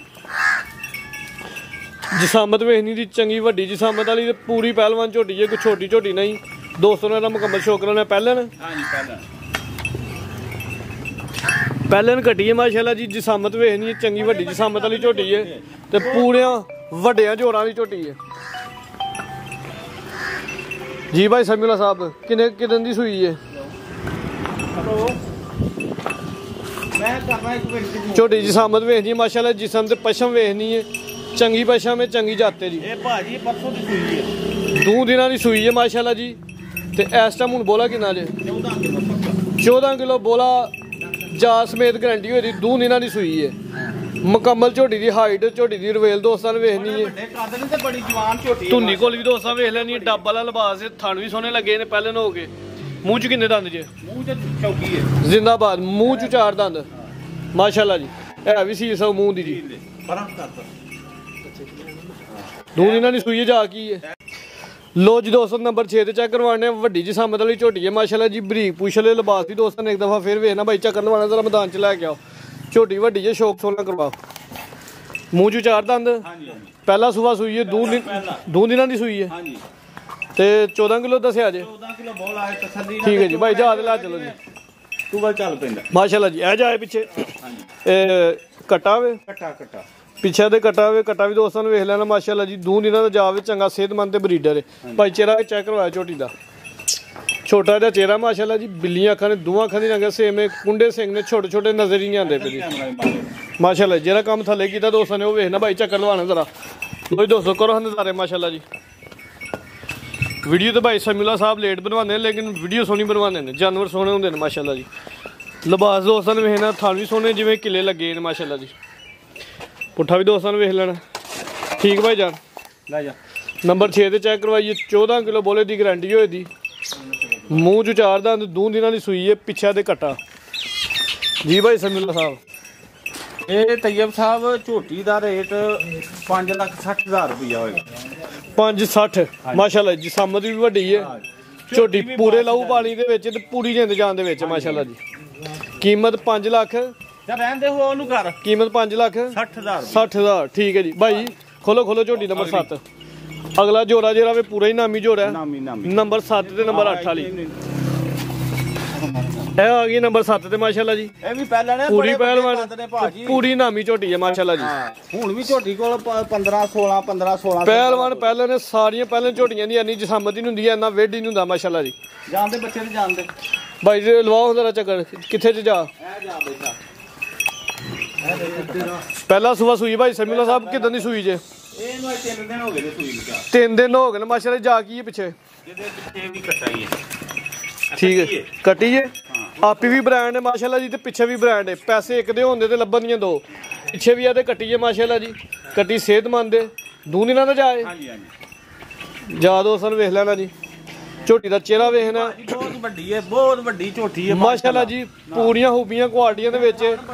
ਜਸਾਮਤ ਵੇਖਣੀ ਦੀ ਚੰਗੀ ਵੱਡੀ ਜਸਾਮਤ ਵਾਲੀ ਤੇ ਪੂਰੀ ਪਹਿਲਵਾਨ ਝੋਟੀ ਹੈ। ਕੋਈ ਛੋਟੀ ਝੋਟੀ ਨਹੀਂ। ਦੋਸਤੋ ਨੇ ਮੁਕੰਮਲ ਸ਼ੌਕ ਕਰਾਉਣਾ। ਪਹਿਲਨ ਪਹਿਲਨ ਕੱਟੀ ਹੈ ਮਾਸ਼ਾਅੱਲਾ ਜੀ। ਜਸਾਮਤ ਵੇਖਣੀ ਹੈ ਚੰਗੀ ਵੱਡੀ ਜਸਾਮਤ ਵਾਲੀ ਝੋਟੀ ਹੈ ਤੇ ਪੂਰਿਆਂ ਵੱਡਿਆਂ ਜੋਰਾਂ ਦੀ ਝੋਟੀ ਹੈ ਜੀ ਭਾਈ ਸਮੀਲਾ ਸਾਹਿਬ। ਕਿੰਨੇ ਦਿਨ ਦੀ ਸੂਈ ਹੈ? ਝੋਟੀ ਜਸਾਮਤ ਵੇਖਣੀ ਹੈ ਮਾਸ਼ਾਅੱਲਾ। ਜਿਸਮ ਤੇ ਪਸ਼ਮ ਵੇਖਣੀ ਹੈ ਚੰਗੀ ਪਸ਼ਮ ਹੈ, ਚੰਗੀ ਜਾਤੇ ਜੀ। ਇਹ ਭਾਜੀ ਪਰਸੋਂ ਦੀ ਸੂਈ ਹੈ। 2 ਦਿਨਾਂ ਦੀ ਸੂਈ ਹੈ ਮਾਸ਼ਾਅੱਲਾ ਜੀ। ਤੇ ਇਸ ਟਾਈਮ ਹੁਣ ਬੋਲਾ ਕਿੰਨਾ ਜੇ? 14 ਕਿਲੋ ਬੋਲਾ ਜਾ ਸਮੇਤ ਗਰੰਟੀ ਹੋਈ ਦੀ। 2 ਦਿਨਾਂ ਦੀ ਸੂਈ ਹੈ। ਮੁਕੰਮਲ ਝੋਟੀ ਦੀ ਹਾਈਟ, ਝੋਟੀ ਦੀ ਰਵੇਲ ਦੋਸਤਾਂ ਨੇ ਵੇਖਣੀ ਹੈ। ਧੁੰਨੀ ਕੋਲ ਵੀ ਦੋਸਤਾਂ ਵੇਖ ਲੈਣੀ ਹੈ। ਡੱਬ ਵਾਲਾ ਲਿਬਾਸ ਹੈ। ਥਣ ਵੀ ਸੋਹਣੇ ਲੱਗੇ ਨੇ ਪਹਿਲੇ ਹੋ ਕੇ। ਮੂੰਹ ਚ ਕਿੰਨੇ ਦੰਦ ਜੇ? ਮੂੰਹ ਚ ਚੌਕੀ ਹੈ ਜ਼ਿੰਦਾਬਾਦ। ਮੂੰਹ ਚ 4 ਦੰਦ ਮਾਸ਼ਾਅੱਲਾ ਜੀ। ਇਹ ਵੀ ਸੀ ਸਭ ਮੂੰਹ ਦੀ ਜੀ। 2 ਦਿਨਾਂ ਦੀ ਸੂਈ ਜਾ ਕੀ ਹੈ। ਲੋ ਜੀ ਦੋਸਤੋ ਨੰਬਰ 6 ਤੇ ਚੈੱਕ ਕਰਵਾਣੇ। ਵੱਡੀ ਜਸਾਮਤ ਵਾਲੀ ਝੋਟੀ ਹੈ ਮਾਸ਼ਾਅੱਲਾ ਜੀ। ਬਰੀਕ ਪੁਛਲੇ ਲਿਬਾਸ ਦੀ ਦੋਸਤਾਂ ਨੇ ਇੱਕ ਦਫਾ ਫਿਰ ਵੇਖਣਾ ਭਾਈ। ਚੱਕਰ ਲਵਾਣਾ ਜ਼ਰਾ ਮੈਦਾਨ ਚ ਲੈ ਕੇ ਆਓ। ਝੋਟੀ ਵੱਡੀ ਹੈ। ਸ਼ੌਕ ਸੋਨਾ ਕਰਵਾਓ। ਮੂੰਹ ਚ 4 ਦੰਦ। ਪਹਿਲਾ ਸੂਆ ਸੂਈ ਹੈ। 2 ਦਿਨਾਂ ਦੀ ਸੂਈ ਹੈ ਤੇ 14 ਕਿਲੋ ਦੱਸਿਆ ਜੇ। 14 ਕਿਲੋ ਬੋਲ ਆਏ ਤਸੱਲੀ। ਠੀਕ ਹੈ ਜੀ ਭਾਈ। ਜਹਾਜ਼ ਲਾ ਚਲੋ ਜੀ। ਤੂੰ ਵੱਲ ਚੱਲ ਪੈਂਦਾ ਮਾਸ਼ਾਅੱਲਾ ਜੀ। ਇਹ ਜਾਏ ਪਿੱਛੇ ਕਟਾ ਵੇ ਕਟਾ ਪਿੱਛੇ ਦੇ ਕਟਾ ਵੇ। ਕਟਾ ਵੀ ਦੋਸਤਾਂ ਨੂੰ ਵੇਖ ਲੈਣਾ ਮਾਸ਼ਾਅੱਲਾ ਜੀ। 2 ਦਿਨਾਂ ਦਾ ਜਾਵੇ ਚੰਗਾ ਸਿਹਤਮੰਦ ਤੇ ਬਰੀਡਰ ਹੈ ਭਾਈ। ਚਿਹਰਾ ਚੈੱਕ ਕਰਵਾਇਆ ਝੋਟੀ ਦਾ। ਛੋਟਾ ਜਿਹਾ ਚਿਹਰਾ ਮਾਸ਼ਾਅੱਲਾ ਜੀ। ਬਿੱਲੀਆਂ ਅੱਖਾਂ ਨੇ, ਦੋਵਾਂ ਅੱਖਾਂ ਦੀ ਰੰਗਤ ਸੇਮ ਹੈ। ਕੁੰਡੇ ਸਿੰਘ ਨੇ ਛੋਟੇ ਛੋਟੇ ਨਜ਼ਰ ਹੀ ਨਹੀਂ ਆਉਂਦੇ ਪਏ ਮਾਸ਼ਾਅੱਲਾ। ਜਿਹੜਾ ਕੰਮ ਥੱਲੇ ਕੀਤਾ ਦੋਸਤਾਂ ਨੇ ਉਹ ਵੇਖਣਾ ਭਾਈ। ਚੱਕਰ ਲਵਾਣਾ ਜ਼ਰਾ। ਲੋ ਦੋਸਤੋ ਕਰੋ ਨਜ਼ਾਰੇ ਮਾਸ਼ਾਅੱਲਾ ਜੀ। ਵੀਡੀਓ ਤੇ ਭਾਈ ਸਮੀਲਾ ਸਾਹਿਬ ਲੇਟ ਬਣਵਾਉਂਦੇ ਨੇ ਲੇਕਿਨ ਵੀਡੀਓ ਸੋਹਣੀ ਬਣਵਾਉਂਦੇ ਨੇ। ਜਾਨਵਰ ਸੋਹਣੇ ਹੁੰਦੇ ਨੇ ਮਾਸ਼ਾਅੱਲਾ ਜੀ। ਲਿਬਾਸ ਦੋਸਤਾਂ ਨੇ ਵੇਖਣਾ। ਥਣ ਵੀ ਸੋਹਣੇ ਜਿਵੇਂ ਕਿਲੇ ਲੱਗੇ ਨੇ ਮਾਸ਼ਾਅੱਲਾ ਜੀ। ਪੁੱਠਾ ਵੀ ਦੋਸਤਾਂ ਨੂੰ ਵੇਖ ਲੈਣਾ। ਠੀਕ ਭਾਈ ਜਾਨ ਲੈ ਜਾ। ਨੰਬਰ 6 ਤੇ ਚੈੱਕ ਕਰਵਾਈਏ। 14 ਕਿਲੋ ਬੋਲੇ ਦੀ ਗਰੰਟੀ ਹੋਈ ਦੀ। ਮੂੰਹ ਚ 4 ਦੰਦ। 2 ਦਿਨਾਂ ਦੀ ਸੂਈ ਹੈ। ਪਿੱਛੇ ਦੇ ਕੱਟਾ ਜੀ ਭਾਈ ਸਮੀਲਾ ਸਾਹਿਬ। ਇਹ ਤੈयब ਸਾਹਿਬ ਝੋਟੀ ਦਾ ਰੇਟ 5,60,000 ਰੁਪਇਆ ਹੋਏਗਾ। 560 ਮਾਸ਼ਾਅੱਲਾ ਜੀ। ਜਸਾਮਤ ਵੀ ਵੱਡੀ ਹੈ ਝੋਟੀ ਪੂਰੇ ਲਹੂ ਪਾਣੀ ਦੇ ਵਿੱਚ ਤੇ ਪੂਰੀ ਜਿੰਦ ਜਾਨ ਦੇ ਵਿੱਚ ਮਾਸ਼ਾਅੱਲਾ ਜੀ। ਕੀਮਤ 5 ਲੱਖ ਤੇ ਰਹਿੰਦੇ ਹੋ ਉਹਨੂੰ ਕਰ ਕੀਮਤ 5 ਲੱਖ 60,000 60,000 ਠੀਕ ਹੈ ਜੀ ਭਾਈ। ਖੋਲੋ ਝੋਟੀ ਨੰਬਰ 7 ਅਗਲਾ ਜੋੜਾ ਜਿਹੜਾ ਵੇ ਪੂਰਾ ਹੀ ਨਾਮੀ ਜੋੜਾ ਹੈ। ਨਾਮੀ ਨੰਬਰ 7 ਤੇ ਨੰਬਰ 8 ਵਾਲੀ ਇਹ ਆ ਗਈ ਨੰਬਰ 7 ਤੇ ਮਾਸ਼ਾਅੱਲਾ ਜੀ। ਇਹ ਵੀ ਪਹਿਲਾਂ ਨੇ ਪੂਰੀ ਪਹਿਲਵਾਨ ਪੂਰੀ ਨਾਮੀ ਝੋਟੀ ਹੈ ਮਾਸ਼ਾਅੱਲਾ ਜੀ। ਹੁਣ ਵੀ ਝੋਟੀ ਕੋਲ 15 16 ਪਹਿਲਵਾਨ ਪਹਿਲਾਂ ਨੇ ਸਾਰੀਆਂ ਪਹਿਲਾਂ ਝੋਟੀਆਂ ਦੀ ਇੰਨੀ ਜਸਾਮਤ ਨਹੀਂ ਹੁੰਦੀ ਹੈ, ਇੰਨਾ ਵੇਡ ਹੀ ਨਹੀਂ ਹੁੰਦਾ ਮਾਸ਼ਾਅੱਲਾ ਜੀ। ਜਾਣਦੇ ਬੱਚੇ ਨਹੀਂ ਜਾਣਦੇ ਭਾਈ ਜੀ ਲਵਾਓ ਜ਼ਰਾ ਚੱਕਰ ਕਿੱਥੇ ਚ ਜਾ ਇਹ ਜਾ ਬੈਠਾ ਪਹਿਲਾ ਸੂਆ ਸੂਈ ਭਾਈ ਸਮੀਲਾ ਸਾਹਿਬ ਕਿਦਾਂ ਦੀ ਸੂਈ ਜੇ? ਇਹਨੂੰ 3 ਦਿਨ ਹੋ ਗਏ ਨੇ ਸੂਈ ਨੂੰ। 3 ਦਿਨ ਹੋ ਗਏ ਨੇ ਮਾਸ਼ਾਅੱਲਾ। ਜਾ ਕੀ ਹੈ ਪਿੱਛੇ? ਇਹਦੇ ਪਿੱਛੇ ਵੀ ਕਟਾਈ ਹੈ। ਠੀਕ ਹੈ ਕੱਟੀ ਹੈ ਆਪੀ ਵੀ ਬ੍ਰਾਂਡ ਹੈ ਮਾਸ਼ਾਅੱਲਾ ਜੀ ਤੇ ਪਿੱਛੇ ਵੀ ਬ੍ਰਾਂਡ ਹੈ। ਪੈਸੇ ਇੱਕ ਦੇ ਹੁੰਦੇ ਤੇ ਲੱਭਣ ਦੀਆਂ ਦੋ। ਪਿੱਛੇ ਵੀ ਆ ਤੇ ਕੱਟੀ ਹੈ ਮਾਸ਼ਾਅੱਲਾ ਜੀ। ਕੱਟੀ ਸਿਹਤਮੰਦ ਹੈ ਦੂਧ ਦਿਨਾਂ ਦਾ ਜਾਏ। ਹਾਂਜੀ ਹਾਂਜੀ ਜਾ ਦੋਸਤਾਂ ਵੇਖ ਲੈਣਾ ਜੀ। ਝੋਟੀ ਦਾ ਚਿਹਰਾ ਵੇਖਣਾ ਬਹੁਤ ਵੱਡੀ ਹੈ, ਬਹੁਤ ਵੱਡੀ ਝੋਟੀ ਹੈ ਮਾਸ਼ਾਅੱਲਾ ਜੀ। ਪੂਰੀਆਂ ਖੂਬੀਆਂ ਕੁਆਲਟੀਆਂ ਦੇ ਵਿੱਚ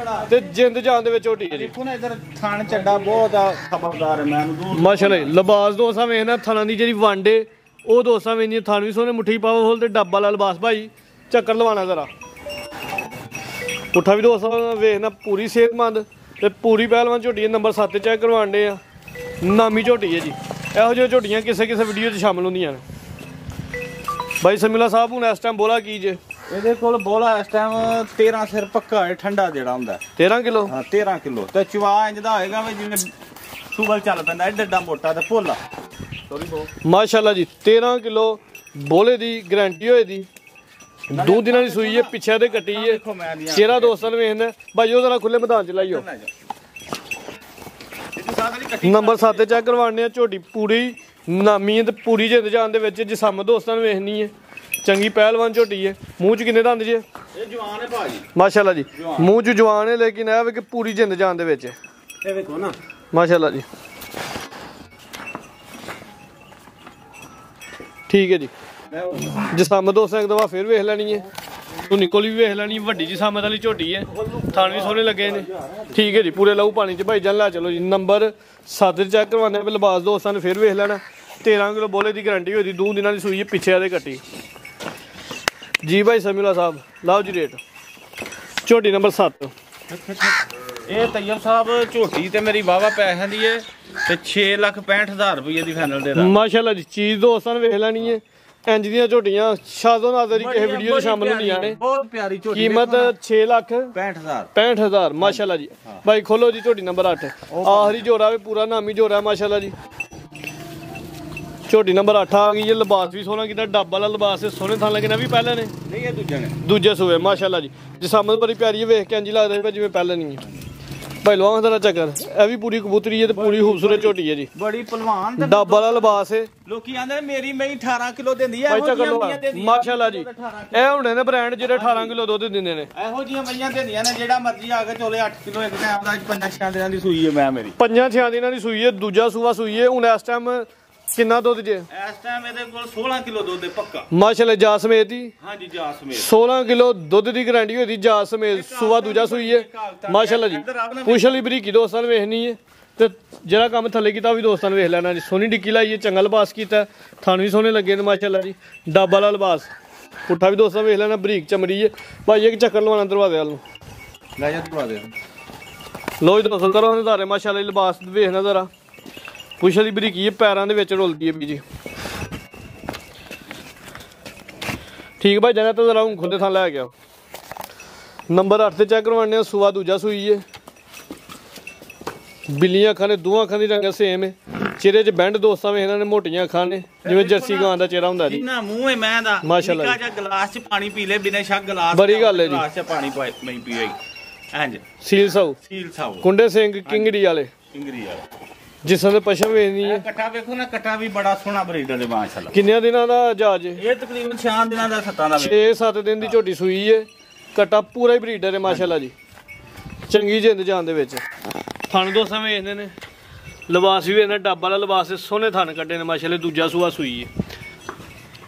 ਤੇ ਜਿੰਦ ਜਾਨ ਦੇ ਵਿੱਚ ਝੋਟੀ ਹੈ ਜੀ। ਦੇਖੋ ਨਾ ਇਧਰ ਥਣ ਚੱਡਾ ਬਹੁਤ ਆ ਖਬਰਦਾਰ ਹੈ ਮੈਨੂੰ ਮਾਸ਼ਾਅੱਲਾ ਜੀ। ਲਿਬਾਸ ਦੋਸਤਾਂ ਵੇਖਣਾ ਥਣਾਂ ਦੀ ਜਿਹੜੀ ਵੰਡ ਏ ਉਹ ਦੋਸਤਾਂ ਵੇਖਣੀ ਥਣ ਵੀ ਸੋਹਣੇ ਮੁੱਠੀ ਪਾਵਰਫੁਲ ਤੇ ਡੱਬਾ ਵਾਲਾ ਲਿਬਾਸ ਭਾਈ। ਚੱਕਰ ਲਵਾਣਾ ਜ਼ਰਾ ਪੁੱਠਾ ਵੀ ਦੋਸਤਾਂ ਵੇਖਣਾ ਪੂਰੀ ਸਿਹਤਮੰਦ ਤੇ ਪੂਰੀ ਪਹਿਲਵਾਨ ਝੋਟੀ ਹੈ। ਨੰਬਰ 7 ਚੈੱਕ ਕਰਵਾਉਂਦੇ ਆ ਨਾਮੀ ਝੋਟੀ ਹੈ ਜੀ। ਇਹੋ ਜਿਹੀਆਂ ਝੋਟੀਆਂ ਕਿਸੇ ਵੀਡੀਓ 'ਚ ਸ਼ਾਮਲ ਹੁੰਦੀਆਂ ਨੇ। ਭਾਈ ਸਮੀਲਾ ਸਾਹਿਬ ਹੁਣ ਇਸ ਟਾਈਮ ਬੋਲਾ ਕੀ ਜੇ? ਇਹਦੇ ਕੋਲ ਬੋਲਾ ਇਸ ਟਾਈਮ 13 ਸਿਰ ਪੱਕਾ ਹੈ ਠੰਡਾ ਜਿਹੜਾ ਹੁੰਦਾ 13 ਕਿਲੋ। ਹਾਂ 13 ਕਿਲੋ ਤੇ ਚਵਾ ਇੰਜ ਦਾ ਹੋਏਗਾ ਵੀ ਜਿਵੇਂ ਸ਼ੂਗਰ ਚੱਲ ਪੈਂਦਾ ਐਡਾ ਮੋਟਾ ਤੇ ਭੋਲਾ ਸੋਰੀ ਬੋ ਮਾਸ਼ਾਅੱਲਾ ਜੀ। 13 ਕਿਲੋ ਬੋਲੇ ਦੀ ਗਾਰੰਟੀ ਹੋਏ ਦੀ। 2 ਦਿਨਾਂ ਦੀ ਸੂਈ ਹੈ ਪਿੱਛੇ ਤੇ ਕੱਟੀ ਹੈ। ਚਿਹਰਾ ਦੋਸਤਾਂ ਨੂੰ ਵੇਖਣਾ ਭਾਈ ਉਹ ਜ਼ਰਾ ਖੁੱਲੇ ਮੈਦਾਨ 'ਚ ਲਾਈਓ। ਨੰਬਰ 7 ਤੇ ਚੈੱਕ ਕਰਵਾਉਂਦੇ ਆ। ਝੋਟੀ ਪੂਰੀ ਨਾਮੀ ਤੇ ਪੂਰੀ ਜਿੰਦ ਜਾਨ ਦੇ ਵਿੱਚ ਜਿਸਮ ਦੋਸਤਾਂ ਨੂੰ ਵੇਖਣੀ ਹੈ। ਚੰਗੀ ਪਹਿਲਵਾਨ ਝੋਟੀ ਹੈ। ਮੂੰਹ 'ਚ ਕਿੰਨੇ ਦੰਦ ਜੇ? ਇਹ ਜਵਾਨ ਹੈ ਭਾਜੀ ਮਾਸ਼ਾਅੱਲਾ ਜੀ। ਮੂੰਹ 'ਚ ਜਵਾਨ ਹੈ ਲੇਕਿਨ ਇਹ ਵੇ ਕਿ ਪੂਰੀ ਜਿੰਦ ਜਾਨ ਦੇ ਵਿੱਚ ਇਹ ਵੇਖੋ ਨਾ ਮਾਸ਼ਾਅੱਲਾ ਜੀ। ਠੀਕ ਹੈ ਜੀ। ਜਸਮ ਦੋਸਤਾਂ ਇੱਕ ਦਫਾ ਫਿਰ ਵੇਖ ਲੈਣੀ ਹੈ। ਤੂੰ ਨਿਕੋਲ ਵੀ ਵੇਖ ਲੈਣੀ ਵੱਡੀ ਜਸਮਤ ਵਾਲੀ ਝੋਟੀ ਹੈ। ਥਣ ਵੀ ਸੋਹਣੇ ਲੱਗੇ ਨੇ। ਠੀਕ ਹੈ ਜੀ। ਪੂਰੇ ਲਹੂ ਪਾਣੀ 'ਚ ਭਾਈ ਜਾਨ ਲੈ ਚਲੋ ਜੀ। ਨੰਬਰ 7 ਚੈੱਕ ਕਰਵਾਉਂਦੇ ਆ। ਲਿਬਾਸ ਦੋਸਤਾਂ ਨੇ ਫਿਰ ਵੇਖ ਲੈਣਾ। 13 ਕਿਲੋ ਬੋਲੇ ਦੀ ਗਾਰੰਟੀ ਹੋਈ ਦੀ। 2 ਦਿਨਾਂ ਦੀ ਸੂਈ ਹੈ ਪਿੱਛੇ ਆਦੇ ਕੱਟੀ ਜੀ। ਭਾਈ ਸਮੀਲਾ ਸਾਹਿਬ ਲਾਓ ਜੀ ਰੇਟ ਝੋਟੀ ਨੰਬਰ 7। ਇਹ ਤੈਯਬ ਸਾਹਿਬ ਝੋਟੀ ਤੇ ਮੇਰੀ ਵਾਵਾ ਪੈਸਿਆਂ ਦੀ ਹੈ ਤੇ 6,65,000 ਰੁਪਏ ਦੀ ਫਾਈਨਲ ਦੇ ਦਾਂ ਮਾਸ਼ਾਅੱਲਾ ਜੀ। ਚੀਜ਼ ਦੋਸਤਾਂ ਨੇ ਵੇਖ ਲੈਣੀ ਹੈ। ਇੰਜ ਦੀਆਂ ਝੋਟੀਆਂ ਸ਼ਾਜ਼ੋ ਨਾਜ਼ਰ ਹੀ ਕਿਸੇ ਵੀਡੀਓ 'ਚ ਸ਼ਾਮਲ ਹੁੰਦੀਆਂ ਨੇ। ਬਹੁਤ ਪਿਆਰੀ ਝੋਟੀ ਕੀਮਤ 6,65,000 ਮਾਸ਼ਾਅੱਲਾ ਜੀ। ਭਾਈ ਖੋਲੋ ਜੀ ਝੋਟੀ ਨੰਬਰ 8 ਆਖਰੀ ਜੋੜਾ ਵੀ ਪੂਰਾ ਨਾਮੀ ਜੋੜਾ ਮਾਸ਼ਾਅੱਲਾ ਜੀ। ਝੋਟੀ ਨੰਬਰ 8 ਆ ਗਈ ਜੀ। ਲਿਬਾਸ ਵੀ ਸੋਹਣਾ ਕੀਤਾ ਡੱਬ ਵਾਲਾ ਲਿਬਾਸ ਹੈ। ਸੋਹਣੇ ਥਾਂ ਲੱਗੇ ਨਾ ਵੀ ਪਹਿਲਾਂ ਨੇ ਨਹੀਂ ਇਹ ਦੂਜੇ ਨੇ ਦੂਜੇ ਸੂਏ ਮਾਸ਼ਾਅੱਲਾ ਜੀ। ਜਿਸਮਤ ਬੜੀ ਪਿਆਰੀ ਹੈ। ਵੇਖ ਕੇ ਇੰਜ ਲੱਗਦਾ ਜਿਵੇਂ ਪਹਿਲਾਂ ਨਹੀਂ ਹੈ। ਭਾਈ ਲਵਾਂ ਦਾ ਚੱਕਰ ਇਹ ਵੀ ਪੂਰੀ ਕਬੂਤਰੀ ਹੈ ਤੇ ਪੂਰੀ ਖੂਬਸੂਰਤ ਝੋਟੀ ਹੈ ਜੀ। ਬੜੀ ਪਹਿਲਵਾਨ ਤੇ ਡੱਬ ਵਾਲਾ ਲਿਬਾਸ ਹੈ। ਲੋਕੀ ਆਂਦੇ ਮੇਰੀ ਮਈ 18 ਕਿਲੋ ਦਿੰਦੀ ਹੈ। ਭਾਈ ਚੱਕਰ ਮਾਸ਼ਾਅੱਲਾ ਜੀ। ਇਹ ਹੁੰਦੇ ਨੇ ਬ੍ਰਾਂਡ ਜਿਹੜੇ 18 ਕਿਲੋ ਦੁੱਧ ਦਿੰਦੇ ਨੇ। ਇਹੋ ਜਿਹੀਆਂ ਮਈਆਂ ਦਿੰਦੀਆਂ ਨੇ ਜਿਹੜਾ ਮਰਜ਼ੀ ਆ ਕੇ ਚੋਲੇ 8 ਕਿਲੋ ਇੱਕ ਟਾਈਮ ਦਾ 5-6 ਦਿਨਾਂ ਦੀ ਸੂਈ ਹੈ। ਮੈਂ ਮੇਰੀ 5-6 ਦਿਨਾਂ ਦੀ ਸੂਈ ਹੈ। ਦੂਜਾ ਸੂਆ ਸੂਈ ਹੈ। ਹੁਣ ਇਸ ਟਾਈਮ ਕਿੰਨਾ ਦੁੱਧ ਜੇ? ਇਸ ਟਾਈਮ ਇਹਦੇ ਕੋਲ 16 ਕਿਲੋ ਦੁੱਧ ਹੈ ਪੱਕਾ ਮਾਸ਼ਾਅੱਲਾ ਜਾ ਸਮੇਤ ਹੀ। ਹਾਂਜੀ ਜਾ ਸਮੇਤ 16 ਕਿਲੋ ਦੁੱਧ ਦੀ ਗਾਰੰਟੀ ਹੋਈ ਦੀ ਜਾ ਸਮੇਤ। ਸੂਆ ਦੂਜਾ ਸੂਈ ਹੈ ਮਾਸ਼ਾਅੱਲਾ ਜੀ। ਪੁੱਛ ਲਈ ਬਰੀਕੀ ਦੋਸਤਾਂ ਨੇ ਵੇਖਣੀ ਹੈ ਤੇ ਜਿਹੜਾ ਕੰਮ ਥੱਲੇ ਕੀਤਾ ਵੀ ਦੋਸਤਾਂ ਨੇ ਵੇਖ ਲੈਣਾ ਜੀ। ਸੋਹਣੀ ਡਿੱਕੀ ਲਾਈ ਹੈ। ਚੰਗਾ ਲਿਬਾਸ ਕੀਤਾ। ਥਣ ਵੀ ਸੋਹਣੇ ਲੱਗੇ ਨੇ ਮਾਸ਼ਾਅੱਲਾ ਜੀ। ਡੱਬ ਵਾਲਾ ਲਿਬਾਸ ਪੁੱਠਾ ਵੀ ਦੋਸਤਾਂ ਵੇਖ ਲੈਣਾ। ਬਰੀਕ ਚਮੜੀ ਹੈ ਭਾਈ। ਇੱਕ ਚੱਕਰ ਲਵਾਉਣਾ ਦਰਵਾਜ਼ੇ ਵੱਲ ਨੂੰ ਲੈ ਜਾ ਦਵਾ ਦੇ। ਲੋ ਜੀ ਦੋਸਤੋ ਕਰੋ ਨਜ਼ਾਰੇ ਮਾਸ਼ਾਅੱਲਾ ਜੀ। ਲਿਬਾਸ ਵੇਖਣਾ ਜ਼ਰਾ ਪੁੱਛ ਲਈ ਬਰੀਕੀ ਹੈ। ਪੈਰਾਂ ਦੇ ਵਿੱਚ ਰੁਲਦੀ ਹੈ ਵੀ ਜੀ। ਠੀਕ ਭਾਈ ਜਾਣਾ ਤਾਂ ਜ਼ਰਾ ਹੁਣ ਖੁੱਲੇ ਥਾਂ ਲੈ ਗਿਆ। ਨੰਬਰ 8 ਤੇ ਚੈੱਕ ਕਰਵਾਉਂਦੇ ਆ। ਸੂਆ ਦੂਜਾ ਸੂਈ ਹੈ। ਬਿੱਲੀਆਂ ਅੱਖਾਂ ਨੇ ਦੋਵਾਂ ਅੱਖਾਂ ਦੀ ਰੰਗ ਸੇਮ ਹੈ। ਚਿਹਰੇ 'ਚ ਬੈਂਡ ਦੋਸਤਾਂ ਵੇ ਇਹਨਾਂ ਨੇ ਮੋਟੀਆਂ ਅੱਖਾਂ ਨੇ ਜਿਵੇਂ ਜਰਸੀ ਗਾਂ ਦਾ ਚਿਹਰਾ ਹੁੰਦਾ ਜੀ। ਨਾ ਮੂੰਹ ਹੈ ਮੈਂ ਦਾ ਮਾਸ਼ਾਅੱਲਾ ਨਿੱਕਾ ਜਿਹਾ ਗਲਾਸ 'ਚ ਪਾਣੀ ਪੀ ਲੈ ਬਿਨਾਂ ਸ਼ੱਕ ਗਲਾਸ ਬੜੀ ਗੱਲ ਹੈ ਜੀ। ਗਲਾਸ 'ਚ ਪਾਣੀ ਮੈਂ ਪੀਏਗੀ ਇੰਜ ਸੀਲ ਸਾਊ ਸੀਲ ਸਾਊ ਕੁੰਡੇ ਸਿੰਘ ਕਿੰਗੜੀ ਵਾਲੇ ਇੰਗਰੀ ਆ ਜਿਸਾਂ ਦੇ ਪਸ਼ਮ ਵੇਚਣੀ ਹੈ। ਕੱਟਾ ਵੇਖੋ ਨਾ ਕੱਟਾ ਵੀ ਬੜਾ ਸੋਹਣਾ ਬਰੀਡਰ ਦੇ ਮਾਸ਼ਾਅੱਲਾ। ਕਿੰਨੇ ਦਿਨਾਂ ਦਾ ਜਹਾਜ਼? ਇਹ ਤਕਰੀਬਨ 6 ਦਿਨਾਂ ਦਾ 7 ਦਾ 6-7 ਦਿਨ ਦੀ ਝੋਟੀ ਸੂਈ ਹੈ। ਕੱਟਾ ਪੂਰਾ ਹੀ ਬਰੀਡਰ ਹੈ ਮਾਸ਼ਾਅੱਲਾ ਜੀ। ਚੰਗੀ ਜਿੰਦ ਜਾਨ ਦੇ ਵਿੱਚ ਥਣ ਦੋਸਤਾਂ ਵੇਚਦੇ ਨੇ। ਲਿਬਾਸ ਵੀ ਇਹਨਾਂ ਡੱਬ ਵਾਲਾ ਲਿਬਾਸ ਹੈ। ਸੋਹਣੇ ਥਣ ਕੱਢੇ ਨੇ ਮਾਸ਼ਾਅੱਲਾ। ਦੂਜਾ ਸੂਆ ਸੂਈ ਹੈ।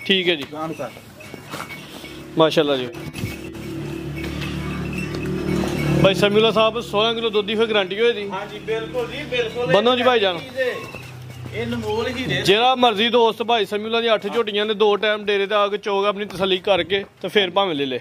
ਠੀਕ ਹੈ ਜੀ ਮਾਸ਼ਾਅੱਲਾ ਜੀ। ਭਾਈ ਸਮੀਲਾ ਸਾਹਿਬ 16 ਕਿਲੋ ਦੁੱਧ ਦੀ ਫਿਰ ਗਾਰੰਟੀ ਹੋਏ ਦੀ। ਹਾਂਜੀ ਬਿਲਕੁਲ ਜੀ ਬਿਲਕੁਲ। ਬੰਨੋ ਜੀ ਭਾਈ ਜਾਨ ਇਹ ਨਮੋਲ ਹੀਰੇ ਜਿਹੜਾ ਮਰਜ਼ੀ ਦੋਸਤ ਭਾਈ ਸਮੀਉਲਾ ਦੀ 8 ਝੋਟੀਆਂ ਨੇ 2 ਟਾਈਮ ਡੇਰੇ ਤੇ ਆ ਕੇ ਚੋਗ ਆਪਣੀ ਤਸੱਲੀ ਕਰਕੇ ਤੇ ਫਿਰ ਭਾਵੇਂ ਲੈ ਲੈ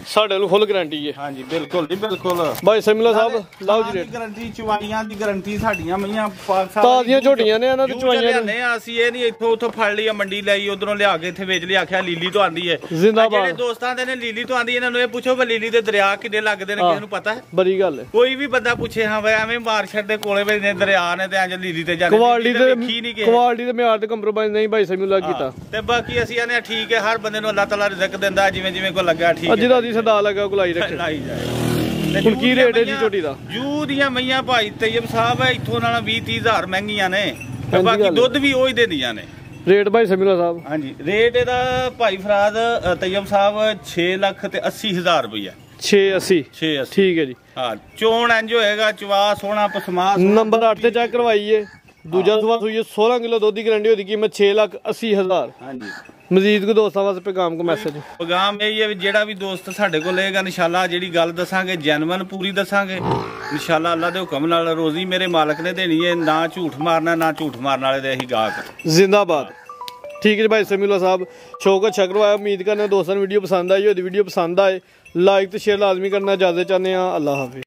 ਸਾਡੇ ਨੂੰ ਫੁੱਲ ਗਾਰੰਟੀ ਹੈ ਹਾਂਜੀ ਬਿਲਕੁਲ ਜੀ ਬਿਲਕੁਲ ਭਾਈ ਸਮੀਉਲਾ ਸਾਹਿਬ ਲਾਓ ਜੀ ਰੇਟ ਗਾਰੰਟੀ ਚਵਾਈਆਂ ਦੀ ਗਾਰੰਟੀ ਸਾਡੀਆਂ ਮਈਆਂ ਪਾਕ ਸਾਹਿਬ ਤਾਜ਼ੀਆਂ ਝੋਟੀਆਂ ਨੇ ਇਹਨਾਂ ਦੇ ਚਵਾਈਆਂ ਨੇ ਅਸੀਂ ਇਹ ਨਹੀਂ ਇੱਥੋਂ ਉੱਥੋਂ ਫੜ ਲਈ ਮੰਡੀ ਲਈ ਉਧਰੋਂ ਲਿਆ ਕੇ ਇੱਥੇ ਵੇਚ ਲਈ ਆਖਿਆ ਲੀਲੀ ਤੋਂ ਆਂਦੀ ਹੈ ਜ਼ਿੰਦਾਬਾਦ ਜਿਹੜੇ ਦੋਸਤਾਂ ਦੇ ਨੇ ਲੀਲੀ ਤੋਂ ਆਂਦੀ ਇਹਨਾਂ ਨੂੰ ਇਹ ਪੁੱਛੋ ਵੀ ਲੀਲੀ ਦੇ ਦਰਿਆ ਕਿੰਨੇ ਲੱਗਦੇ ਨੇ ਕਿਸੇ ਨੂੰ ਪਤਾ ਹੈ ਬੜੀ ਗੱਲ ਹੈ ਕੋਈ ਵੀ ਬੰਦਾ ਪੁੱਛੇ ਹਾਂ ਵੇ ਐਵੇਂ ਮਾਰਸ਼ਟ ਦੇ ਕੋਲੇ ਵੇ ਦਰਿਆ ਨੇ ਤੇ ਅੰਜ ਲੀਲੀ ਤੇ ਜਾਂਦੇ ਕੁਆਲਿਟੀ ਤੇ ਮਿਆਰ ਤੇ ਕੰਪਰੋਮਾਈਜ਼ ਨਹੀਂ ਭਾਈ ਸਮੀਉਲਾ ਕੀਤਾ ਤੇ ਬਾਕੀ ਅਸੀਂ ਆਨੇ ਠੀਕ ਹੈ ਹਰ ਬੰਦੇ ਨੂੰ ਅੱਲਾਹ ਤਾਲਾ ਰਿਜ਼ਕ ਦਿੰਦਾ ਜਿਵੇਂ ਜਿਵੇਂ ਕੋ ਲੱਗਾ ਠੀਕ ਹੈ ਜਿਹਦਾ ਦੀ ਸਦਾ ਲੱਗਾ ਗੁਲਾਈ ਰੱਖੇ ਲਾਈ ਜਾਏ ਹੁਣ ਕੀ ਰੇਟ ਹੈ ਜੀ ਝੋਟੀ ਦਾ ਜੂ ਦੀਆਂ ਮਈਆਂ ਭਾਈ ਤੈਯਬ ਸਾਹਿਬ ਹੈ ਇੱਥੋਂ ਨਾਲ 20-30 ਮਹਿੰਗੀਆਂ ਨੇ ਤੇ ਬਾਕੀ ਦੁੱਧ ਵੀ ਉਹੀ ਦਿੰਦੀਆਂ ਨੇ ਰੇਟ ਭਾਈ ਸਮੀਉਲਾ ਸਾਹਿਬ ਹਾਂਜੀ ਰੇਟ ਇਹਦਾ ਭਾਈ ਫਰਾਦ ਤੈਯਬ ਸਾਹਿਬ 6 ਲੱਖ ਤੇ 80,000 ਰੁਪਈਆ 680 680 ਠੀਕ ਹੈ ਜੀ ਹਾਂ ਚੋਣ ਇੰਜ ਹੋਏਗਾ ਚਵਾ ਸੋਹਣਾ ਪਸਮਾ ਨੰਬਰ 8 ਤੇ ਚੈੱਕ ਕਰਵਾਈਏ ਦੂਜਾ ਸਵਾ ਸੂਈ 16 ਕਿਲੋ ਦੁੱਧ ਦੀ ਗਰੰਟੀ ਹੋਦੀ ਕੀਮਤ 6,80,000 ਹਾਂਜੀ ਮਜ਼ੀਦ ਕੋ ਦੋਸਤਾਂ ਵਾਸਤੇ ਪੈਗਾਮ ਕੋ ਮੈਸੇਜ ਪੈਗਾਮ ਇਹ ਹੈ ਵੀ ਜਿਹੜਾ ਵੀ ਦੋਸਤ ਸਾਡੇ ਕੋਲ ਲਏਗਾ ਇਨਸ਼ਾਅੱਲਾ ਜਿਹੜੀ ਗੱਲ ਦੱਸਾਂਗੇ ਜੈਨੂਇਨ ਪੂਰੀ ਦੱਸਾਂਗੇ ਇਨਸ਼ਾਅੱਲਾ ਅੱਲਾ ਦੇ ਹੁਕਮ ਨਾਲ ਰੋਜ਼ੀ ਮੇਰੇ ਮਾਲਕ ਨੇ ਦੇਣੀ ਹੈ ਨਾ ਝੂਠ ਮਾਰਨਾ ਨਾ ਝੂਠ ਮਾਰਨ ਵਾਲੇ ਦੇ ਅਸੀਂ ਗਾਹਕ ਜ਼ਿੰਦਾਬਾਦ ਠੀਕ ਹੈ ਭਾਈ ਸਮੀਉਲਾ ਸਾਹਿਬ ਸ਼ੌਕਤ ਸ਼ਕਰਵਾਇਆ ਉਮੀਦ ਕਰਨਾ ਦੋਸਤਾਂ ਨੂੰ ਵੀਡੀਓ ਪਸੰਦ ਆਈ ਹੋਦੀ ਵੀਡੀਓ ਪਸੰਦ ਆਏ ਲਾਈਕ ਤੇ ਸ਼ੇਅਰ ਲਾਜ਼ਮੀ ਕਰਨਾ ਇਜਾਜ਼ਤ ਚਾਹੁੰਦੇ ਆ ਅੱਲਾ ਹਾਫਿਜ਼।